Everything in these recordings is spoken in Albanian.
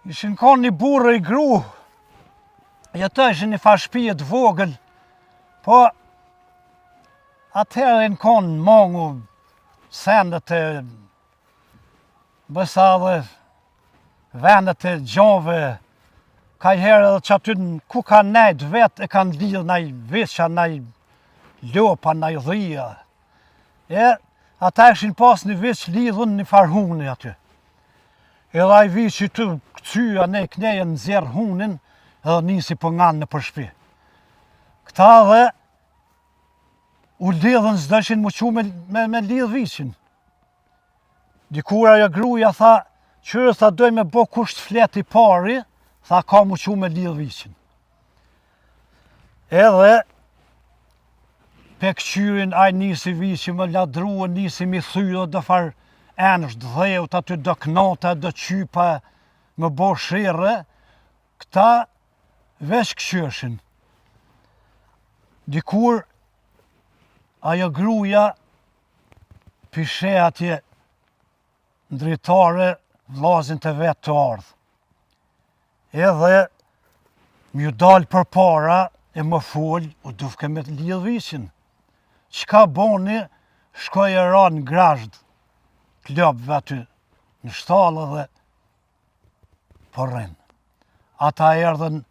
Ishin konë një burë i gru, jetëshin një fashpije të vogël, po atëherë në konë mongu sendet e bësa dhe vendet e gjonve, ka herë edhe që aty ku ka nejt vetë e kanë lidhë naj veqa, naj lopa, naj dhia. Ata ishin pas një veç lidhën një farhuni aty. Edhe a i vi që të këcyja ne kneje në zjerë hunin edhe nisi për nganë në përshpi. Këta dhe u lidhën s'dëshin më që me lidhë viqin. Dikur ajo gruja tha, qërë tha doj me bo kusht flet i pari, tha ka më që me lidhë viqin. Edhe pe këqyrin a i nisi viqin më ladruën, nisi mi thyë dhe farë enësht dheut, aty do knota, do qypa, më bo shire, këta veç këshyrshin. Dikur, ajo gruja pishe atje ndritare vlazin të vetë të ardhë. Edhe mjë dalë për para e më folë, u dufke me lidhë viqin. Qka boni, shkoj e ra në grashdë, klopëve aty në shtalë dhe përren. Ata erdhen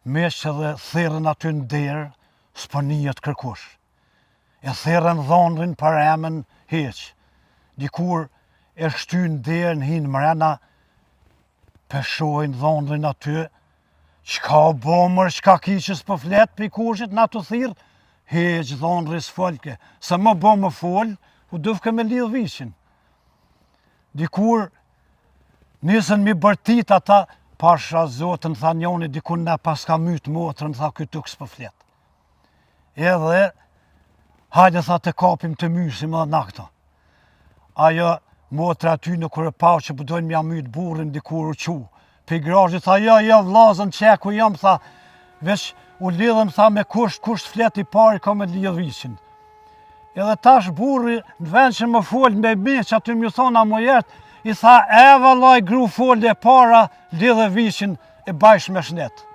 meqë dhe thirën aty në derë, s'po njët kërkush. E thirën dhonrin për emën heqë. Dikur e shtynë derën hinë mrena, peshojnë dhonrin aty, qka o bomër, qka ki që s'po fletë për i kushit, na të thirë, heqë dhonri s'folke. Se më bo më folë, u dufke me lidhë viqin. Dikur nisën mi bërtit ata, pasha zotën, tha njoni, dikur ne pas ka mytë motrën, tha këtu kësë për fletë. Edhe, hajde tha të kapim të mysim edhe na këta. Ajo motra aty në kërë pau që përdojnë mja mytë burin, dikur u qu. Pe grajit tha, jo, vlazën qeku jam, tha, veç u lidhëm, tha, me kusht flet i pari, ka me lidhë viqin. Edhe tash burri në vend që më folë me me që aty më thona më jetë, i tha, e vallaj gru folë e para, lidhe viqin e bajsh me shnetë.